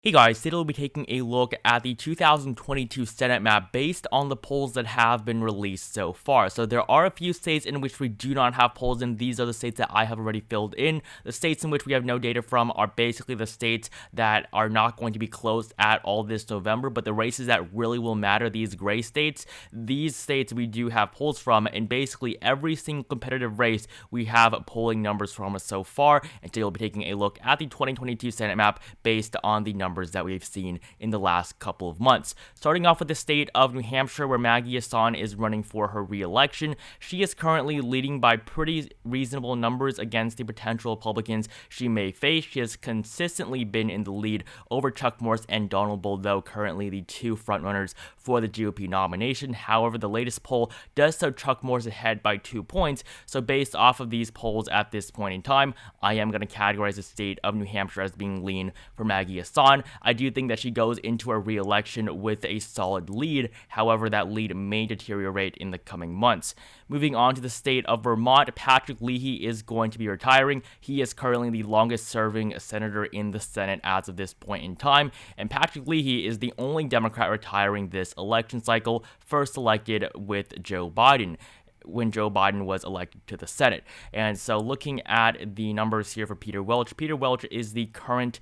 Hey guys, today we'll be taking a look at the 2022 Senate map based on the polls that have been released so far. So there are a few states in which we do not have polls, and these are the states that I have already filled in. The states in which we have no data from are basically the states that are not going to be closed at all this November, but the races that really will matter, these gray states, these states we do have polls from, and basically every single competitive race we have polling numbers from so far. And today we'll be taking a look at the 2022 Senate map based on the numbers that we've seen in the last couple of months. Starting off with the state of New Hampshire, where Maggie Hassan is running for her re-election. She is currently leading by pretty reasonable numbers against the potential Republicans she may face. She has consistently been in the lead over Chuck Morse and Donald Boldeau, currently the two frontrunners for the GOP nomination. However, the latest poll does show Chuck Morse ahead by 2 points. So based off of these polls at this point in time, I am going to categorize the state of New Hampshire as being lean for Maggie Hassan. I do think that she goes into a re-election with a solid lead. However, that lead may deteriorate in the coming months. Moving on to the state of Vermont, Patrick Leahy is going to be retiring. He is currently the longest serving senator in the Senate as of this point in time, and Patrick Leahy is the only Democrat retiring this election cycle, first elected with Joe Biden when Joe Biden was elected to the Senate. And so looking at the numbers here for Peter Welch is the current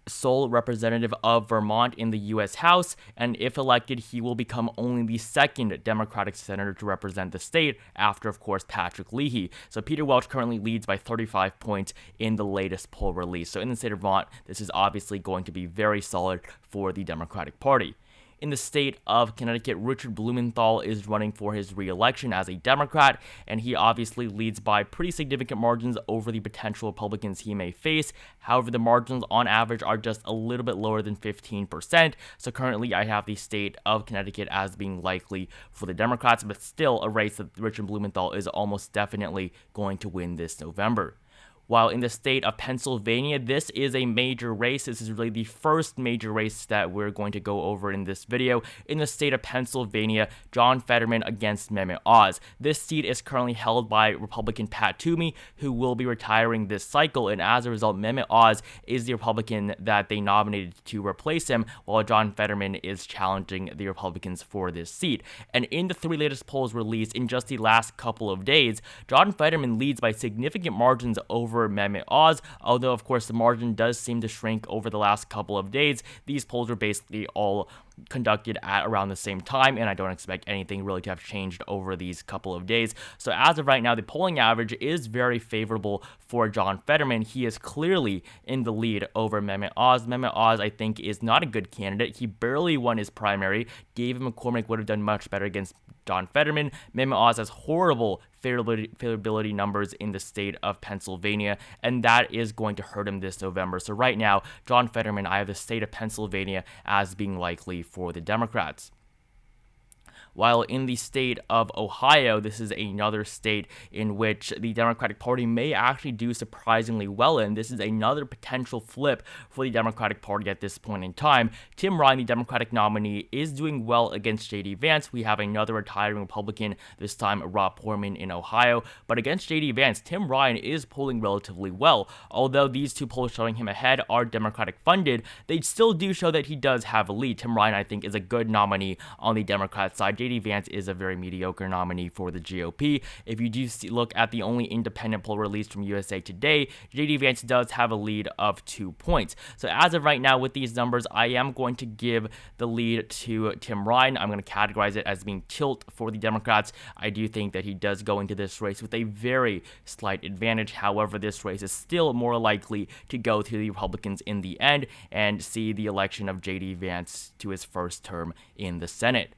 sole representative of Vermont in the U.S. House, and if elected, he will become only the second Democratic senator to represent the state after, of course, Patrick Leahy. So Peter Welch currently leads by 35 points in the latest poll release. So in the state of Vermont, this is obviously going to be very solid for the Democratic Party. In the state of Connecticut, Richard Blumenthal is running for his re-election as a Democrat, and he obviously leads by pretty significant margins over the potential Republicans he may face. However, the margins on average are just a little bit lower than 15%, so currently I have the state of Connecticut as being likely for the Democrats, but still a race that Richard Blumenthal is almost definitely going to win this November. While in the state of Pennsylvania, this is a major race. This is really the first major race that we're going to go over in this video. In the state of Pennsylvania, John Fetterman against Mehmet Oz. This seat is currently held by Republican Pat Toomey, who will be retiring this cycle, and as a result, Mehmet Oz is the Republican that they nominated to replace him, while John Fetterman is challenging the Republicans for this seat. And in the three latest polls released in just the last couple of days, John Fetterman leads by significant margins over Mehmet Oz, although of course the margin does seem to shrink over the last couple of days. These polls are basically all conducted at around the same time, and I don't expect anything really to have changed over these couple of days. So as of right now, the polling average is very favorable for John Fetterman. He is clearly in the lead over Mehmet Oz. Mehmet Oz, I think, is not a good candidate. He barely won his primary. David McCormick would have done much better against John Fetterman. Mehmet Oz has horrible favorability numbers in the state of Pennsylvania, and that is going to hurt him this November. So right now, John Fetterman, I have the state of Pennsylvania as being likely for the Democrats. While in the state of Ohio, this is another state in which the Democratic Party may actually do surprisingly well in. This is another potential flip for the Democratic Party at this point in time. Tim Ryan, the Democratic nominee, is doing well against J.D. Vance. We have another retiring Republican, this time Rob Portman in Ohio. But against J.D. Vance, Tim Ryan is polling relatively well. Although these two polls showing him ahead are Democratic funded, they still do show that he does have a lead. Tim Ryan, I think, is a good nominee on the Democrat side. J.D. Vance is a very mediocre nominee for the GOP. If you do look at the only independent poll released from USA Today, J.D. Vance does have a lead of 2 points. So as of right now, with these numbers, I am going to give the lead to Tim Ryan. I'm going to categorize it as being tilt for the Democrats. I do think that he does go into this race with a very slight advantage. However, this race is still more likely to go to the Republicans in the end and see the election of J.D. Vance to his first term in the Senate.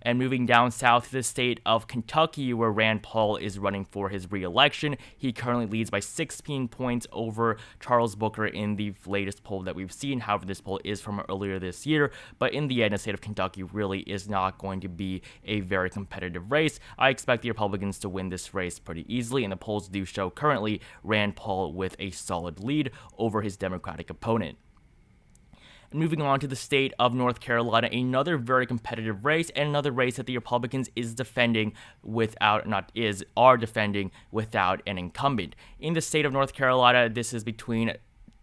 And moving down south to the state of Kentucky, where Rand Paul is running for his re-election. He currently leads by 16 points over Charles Booker in the latest poll that we've seen. However, this poll is from earlier this year. But in the end, the state of Kentucky really is not going to be a very competitive race. I expect the Republicans to win this race pretty easily, and the polls do show currently Rand Paul with a solid lead over his Democratic opponent. Moving on to the state of North Carolina, another very competitive race, and another race that the Republicans are defending without an incumbent. In the state of North Carolina, this is between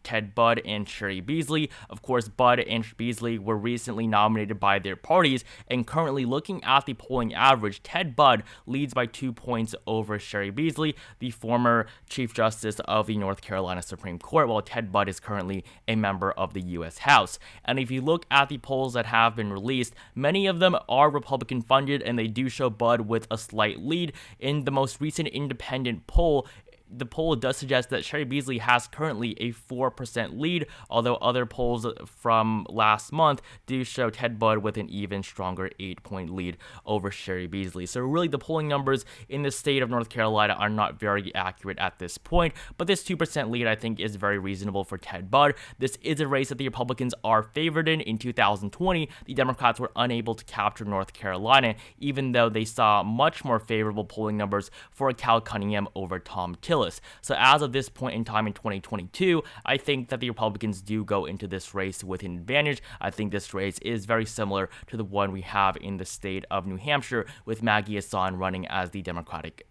Ted Budd and Cheri Beasley. Of course, Budd and Beasley were recently nominated by their parties, and currently looking at the polling average, Ted Budd leads by 2 points over Cheri Beasley, the former Chief Justice of the North Carolina Supreme Court, while Ted Budd is currently a member of the U.S. House. And if you look at the polls that have been released, many of them are Republican funded, and they do show Budd with a slight lead. In the most recent independent poll, the poll does suggest that Cheri Beasley has currently a 4% lead, although other polls from last month do show Ted Budd with an even stronger 8-point lead over Cheri Beasley. So really the polling numbers in the state of North Carolina are not very accurate at this point, but this 2% lead I think is very reasonable for Ted Budd. This is a race that the Republicans are favored in. In 2020, the Democrats were unable to capture North Carolina, even though they saw much more favorable polling numbers for Cal Cunningham over Tom Tillis. So as of this point in time in 2022, I think that the Republicans do go into this race with an advantage. I think this race is very similar to the one we have in the state of New Hampshire, with Maggie Hassan running as the Democratic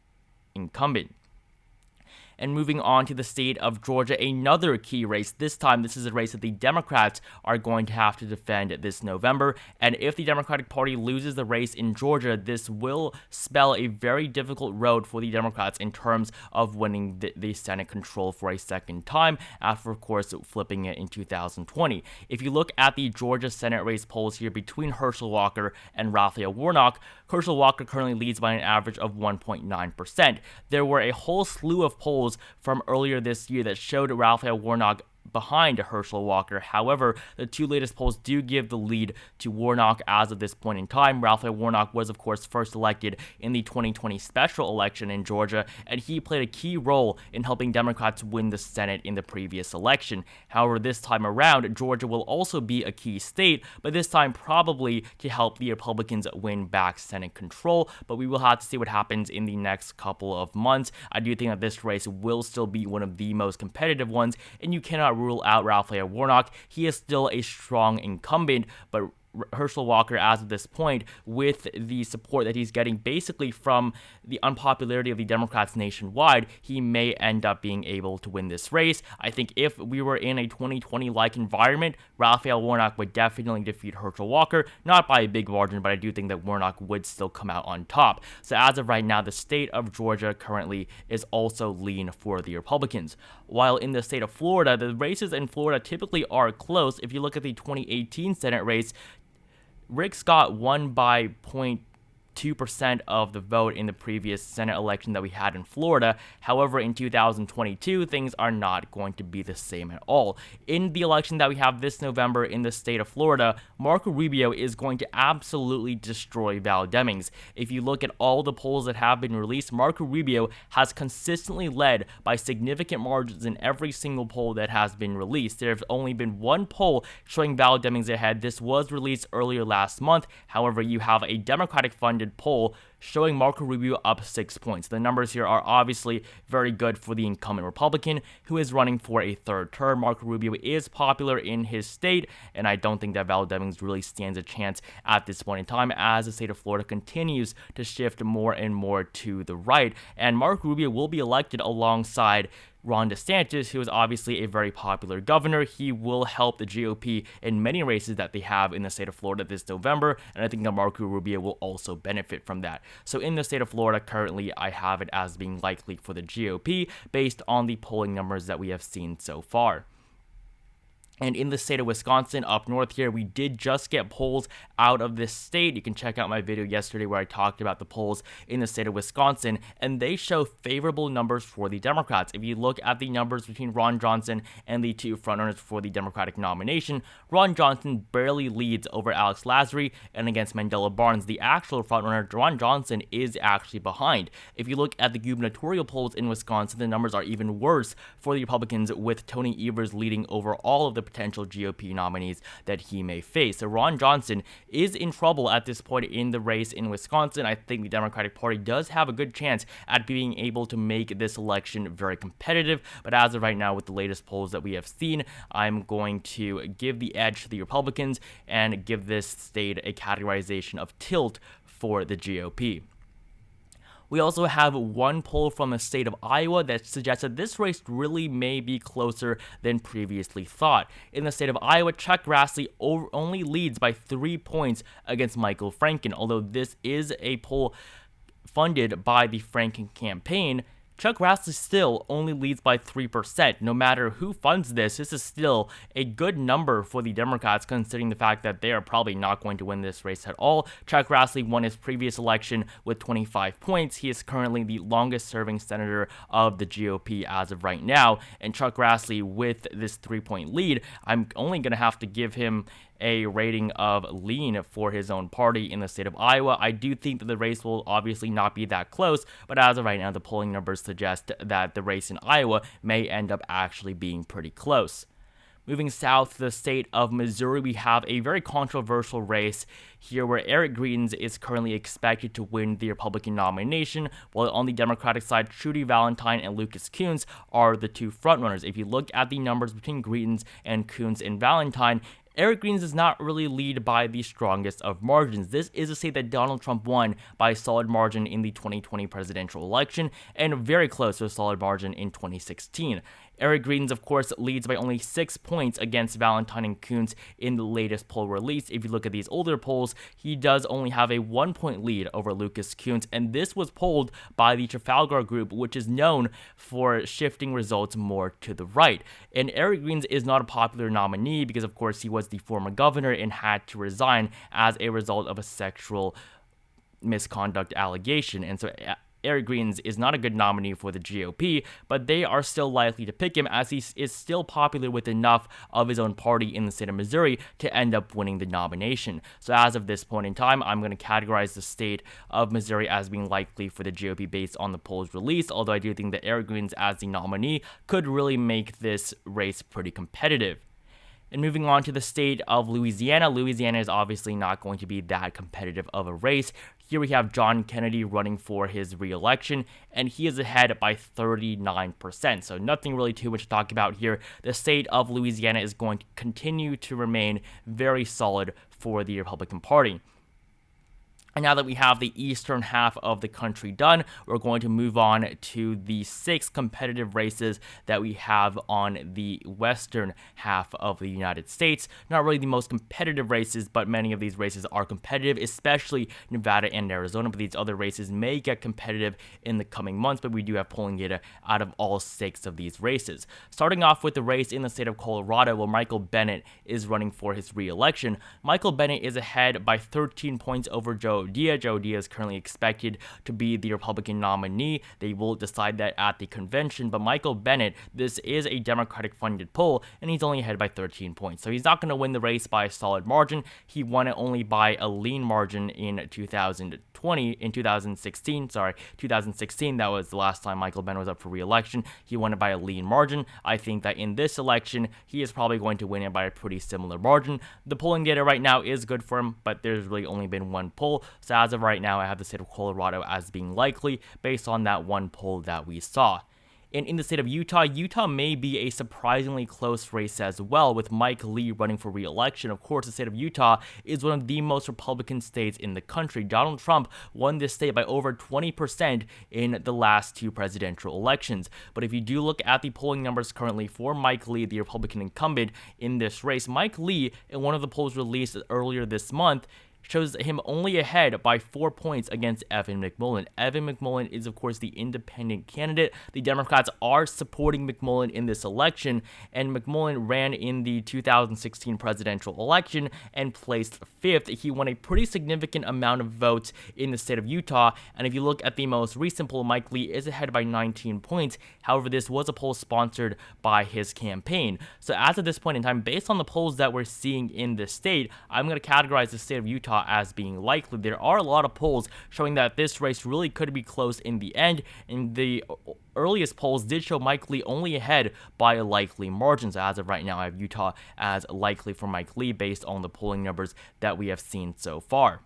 incumbent. And moving on to the state of Georgia, another key race. This time, this is a race that the Democrats are going to have to defend this November. And if the Democratic Party loses the race in Georgia, this will spell a very difficult road for the Democrats in terms of winning the Senate control for a second time, after, of course, flipping it in 2020. If you look at the Georgia Senate race polls here between Herschel Walker and Raphael Warnock, Herschel Walker currently leads by an average of 1.9%. There were a whole slew of polls from earlier this year that showed Raphael Warnock behind Herschel Walker. However, the two latest polls do give the lead to Warnock as of this point in time. Raphael Warnock was, of course, first elected in the 2020 special election in Georgia, and he played a key role in helping Democrats win the Senate in the previous election. However, this time around, Georgia will also be a key state, but this time probably to help the Republicans win back Senate control, but we will have to see what happens in the next couple of months. I do think that this race will still be one of the most competitive ones, and you cannot rule out Raphael Warnock. He is still a strong incumbent, but Herschel Walker, as of this point, with the support that he's getting basically from the unpopularity of the Democrats nationwide, he may end up being able to win this race. I think if we were in a 2020-like environment, Raphael Warnock would definitely defeat Herschel Walker, not by a big margin, but I do think that Warnock would still come out on top. So as of right now, the state of Georgia currently is also lean for the Republicans. While in the state of Florida, the races in Florida typically are close. If you look at the 2018 Senate race, Rick Scott won by 0.2% of the vote in the previous Senate election that we had in Florida. However, in 2022, things are not going to be the same at all. In the election that we have this November in the state of Florida, Marco Rubio is going to absolutely destroy Val Demings. If you look at all the polls that have been released, Marco Rubio has consistently led by significant margins in every single poll that has been released. There have only been one poll showing Val Demings ahead. This was released earlier last month. However, you have a Democratic-funded poll showing Marco Rubio up 6 points. The numbers here are obviously very good for the incumbent Republican who is running for a third term. Marco Rubio is popular in his state, and I don't think that Val Demings really stands a chance at this point in time as the state of Florida continues to shift more and more to the right. And Marco Rubio will be elected alongside Ron DeSantis, who is obviously a very popular governor. He will help the GOP in many races that they have in the state of Florida this November, and I think that Marco Rubio will also benefit from that. So in the state of Florida, currently, I have it as being likely for the GOP based on the polling numbers that we have seen so far. And in the state of Wisconsin, up north here, we did just get polls out of this state. You can check out my video yesterday where I talked about the polls in the state of Wisconsin, and they show favorable numbers for the Democrats. If you look at the numbers between Ron Johnson and the two frontrunners for the Democratic nomination, Ron Johnson barely leads over Alex Lasry, and against Mandela Barnes, the actual frontrunner, Ron Johnson, is actually behind. If you look at the gubernatorial polls in Wisconsin, the numbers are even worse for the Republicans, with Tony Evers leading over all of the potential GOP nominees that he may face. So Ron Johnson is in trouble at this point in the race in Wisconsin. I think the Democratic Party does have a good chance at being able to make this election very competitive, but as of right now, with the latest polls that we have seen, I'm going to give the edge to the Republicans and give this state a categorization of tilt for the GOP. We also have one poll from the state of Iowa that suggests that this race really may be closer than previously thought. In the state of Iowa, Chuck Grassley only leads by 3 points against Michael Franken. Although this is a poll funded by the Franken campaign, Chuck Grassley still only leads by 3%. No matter who funds this is still a good number for the Democrats, considering the fact that they are probably not going to win this race at all. Chuck Grassley won his previous election with 25 points. He is currently the longest-serving senator of the GOP as of right now. And Chuck Grassley, with this 3-point lead, I'm only going to have to give him a rating of lean for his own party in the state of Iowa. I do think that the race will obviously not be that close, but as of right now, the polling numbers suggest that the race in Iowa may end up actually being pretty close. Moving south to the state of Missouri, we have a very controversial race here where Eric Greitens is currently expected to win the Republican nomination, while on the Democratic side, Trudy Valentine and Lucas Coons are the two frontrunners. If you look at the numbers between Greitens and Coons and Valentine, Eric Greitens does not really lead by the strongest of margins. This is a state that Donald Trump won by a solid margin in the 2020 presidential election, and very close to a solid margin in 2016. Eric Greitens, of course, leads by only 6 points against Valentine and Coons in the latest poll release. If you look at these older polls, he does only have a 1-point lead over Lucas Coons, and this was polled by the Trafalgar Group, which is known for shifting results more to the right. And Eric Greitens is not a popular nominee because, of course, he was the former governor and had to resign as a result of a sexual misconduct allegation. And so Eric Greitens is not a good nominee for the GOP, but they are still likely to pick him as he is still popular with enough of his own party in the state of Missouri to end up winning the nomination. So as of this point in time, I'm going to categorize the state of Missouri as being likely for the GOP based on the polls released, although I do think that Eric Greitens as the nominee could really make this race pretty competitive. And moving on to the state of Louisiana, Louisiana is obviously not going to be that competitive of a race. Here we have John Kennedy running for his re-election, and he is ahead by 39%. So nothing really too much to talk about here. The state of Louisiana is going to continue to remain very solid for the Republican Party. And now that we have the eastern half of the country done, we're going to move on to the 6 competitive races that we have on the western half of the United States. Not really the most competitive races, but many of these races are competitive, especially Nevada and Arizona. But these other races may get competitive in the coming months, but we do have polling data out of all 6 of these races. Starting off with the race in the state of Colorado, where Michael Bennet is running for his re-election. Michael Bennet is ahead by 13 points over Joe Dia. Joe Dia is currently expected to be the Republican nominee. They will decide that at the convention, but Michael Bennet, this is a Democratic-funded poll, and he's only ahead by 13 points. So he's not going to win the race by a solid margin. He won it only by a lean margin in 2016, that was the last time Michael Bennet was up for re-election. He won it by a lean margin. I think that in this election, he is probably going to win it by a pretty similar margin. The polling data right now is good for him, but there's really only been one poll. So as of right now, I have the state of Colorado as being likely based on that one poll that we saw. And in the state of Utah, Utah may be a surprisingly close race as well, with Mike Lee running for re-election. Of course, the state of Utah is one of the most Republican states in the country. Donald Trump won this state by over 20% in the last 2 presidential elections. But if you do look at the polling numbers currently for Mike Lee, the Republican incumbent in this race, Mike Lee, in one of the polls released earlier this month, shows him only ahead by 4 points against Evan McMullin. Evan McMullin is, of course, the independent candidate. The Democrats are supporting McMullin in this election, and McMullin ran in the 2016 presidential election and placed 5th. He won a pretty significant amount of votes in the state of Utah, and if you look at the most recent poll, Mike Lee is ahead by 19 points. However, this was a poll sponsored by his campaign. So as of this point in time, based on the polls that we're seeing in this state, I'm going to categorize the state of Utah as being likely. There are a lot of polls showing that this race really could be close in the end, and the earliest polls did show Mike Lee only ahead by a likely margin. So as of right now, I have Utah as likely for Mike Lee based on the polling numbers that we have seen so far.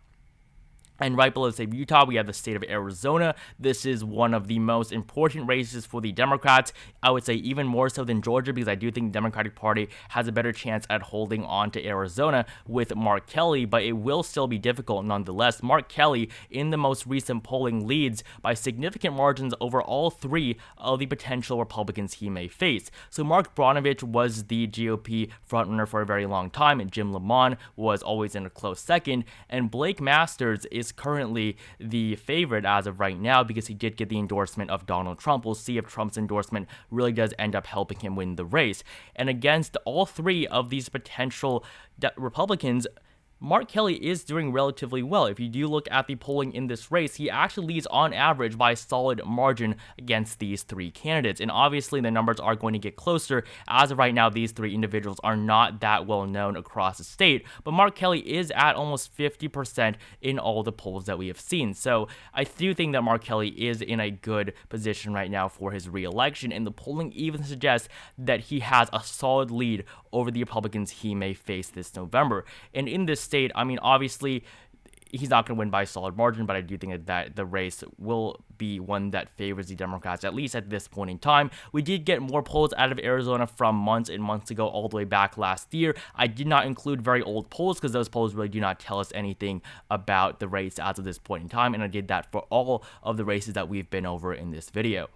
And right below the state of Utah, we have the state of Arizona. This is one of the most important races for the Democrats. I would say even more so than Georgia, because I do think the Democratic Party has a better chance at holding on to Arizona with Mark Kelly, but it will still be difficult nonetheless. Mark Kelly, in the most recent polling, leads by significant margins over all three of the potential Republicans he may face. So Mark Brnovich was the GOP frontrunner for a very long time, and Jim Lamont was always in a close second, and Blake Masters is currently the favorite as of right now because he did get the endorsement of Donald Trump. We'll see if Trump's endorsement really does end up helping him win the race. And against all three of these potential Republicans, Mark Kelly is doing relatively well. If you do look at the polling in this race, he actually leads on average by a solid margin against these three candidates. And obviously the numbers are going to get closer. As of right now, these three individuals are not that well known across the state, but Mark Kelly is at almost 50% in all the polls that we have seen. So I do think that Mark Kelly is in a good position right now for his re-election, and the polling even suggests that he has a solid lead over the Republicans he may face this November. And in this state, I mean, obviously, he's not going to win by a solid margin, but I do think that the race will be one that favors the Democrats, at least at this point in time. We did get more polls out of Arizona from months and months ago, all the way back last year. I did not include very old polls because those polls really do not tell us anything about the race as of this point in time, and I did that for all of the races that we've been over in this video.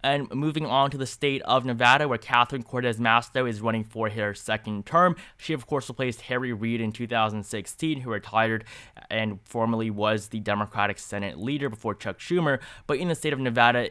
And moving on to the state of Nevada, where Catherine Cortez Masto is running for her second term. She, of course, replaced Harry Reid in 2016, who retired and formerly was the Democratic Senate leader before Chuck Schumer. But in the state of Nevada,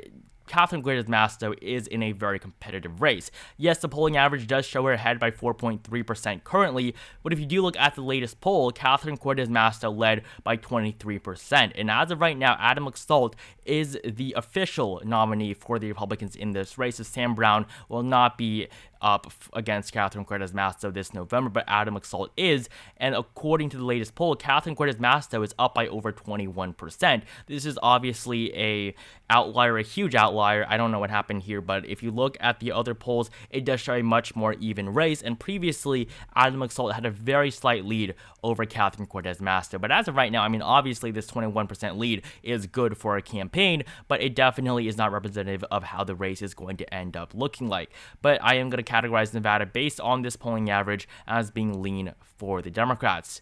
Catherine Cortez Masto is in a very competitive race. Yes, the polling average does show her ahead by 4.3% currently, but if you do look at the latest poll, Catherine Cortez Masto led by 23%. And as of right now, Adam Laxalt is the official nominee for the Republicans in this race, as Sam Brown will not be up against Catherine Cortez Masto this November, but Adam Laxalt is, and according to the latest poll, Catherine Cortez Masto is up by over 21%. This is obviously a outlier, a huge outlier. I don't know what happened here, but if you look at the other polls, it does show a much more even race, and previously, Adam Laxalt had a very slight lead over Catherine Cortez Masto. But as of right now, I mean, obviously this 21% lead is good for a campaign, but it definitely is not representative of how the race is going to end up looking like. But I am going to categorize Nevada based on this polling average as being lean for the Democrats.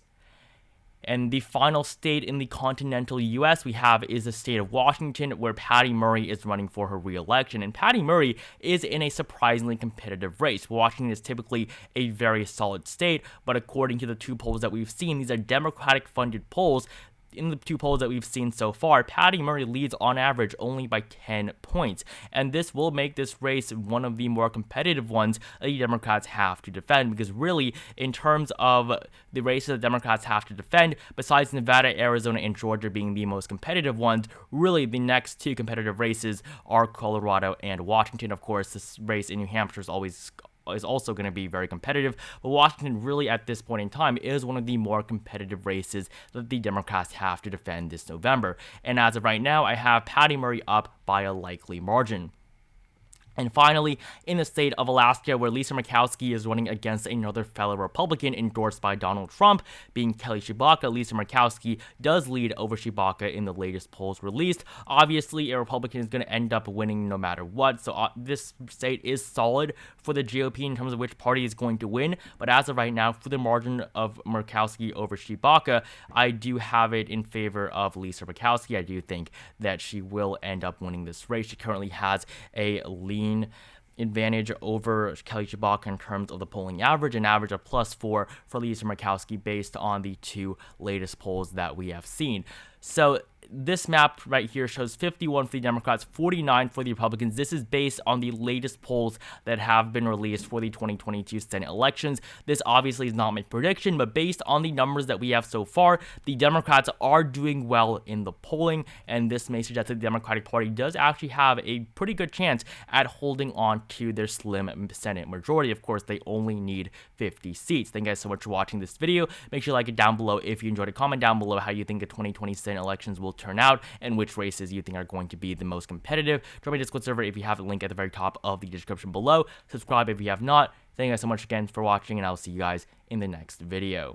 And the final state in the continental U.S. we have is the state of Washington, where Patty Murray is running for her re-election. And Patty Murray is in a surprisingly competitive race. Washington is typically a very solid state, but according to the two polls that we've seen, these are Democratic-funded polls. In the two polls that we've seen so far, Patty Murray leads on average only by 10 points. And this will make this race one of the more competitive ones that the Democrats have to defend, because really, in terms of the races that Democrats have to defend, besides Nevada, Arizona, and Georgia being the most competitive ones, really the next two competitive races are Colorado and Washington. Of course, this race in New Hampshire is also going to be very competitive, but Washington really at this point in time is one of the more competitive races that the Democrats have to defend this November. And as of right now, I have Patty Murray up by a likely margin. And finally, in the state of Alaska, where Lisa Murkowski is running against another fellow Republican endorsed by Donald Trump, being Kelly Tshibaka, Lisa Murkowski does lead over Tshibaka in the latest polls released. Obviously, a Republican is going to end up winning no matter what, so this state is solid for the GOP in terms of which party is going to win, but as of right now, for the margin of Murkowski over Tshibaka, I do have it in favor of Lisa Murkowski. I do think that she will end up winning this race. She currently has a lean advantage over Kelly Tshibaka in terms of the polling average, an average of +4 for Lisa Murkowski based on the two latest polls that we have seen. So this map right here shows 51 for the Democrats, 49 for the Republicans. This is based on the latest polls that have been released for the 2022 Senate elections. This obviously is not my prediction, but based on the numbers that we have so far, the Democrats are doing well in the polling, and this may suggest that the Democratic Party does actually have a pretty good chance at holding on to their slim Senate majority. Of course, they only need 50 seats. Thank you guys so much for watching this video. Make sure you like it down below if you enjoyed it. Comment down below how you think the 2020 Senate elections will turn out and which races you think are going to be the most competitive. Join my Discord server if you have the link at the very top of the description below. Subscribe if you have not. Thank you guys so much again for watching, and I'll see you guys in the next video.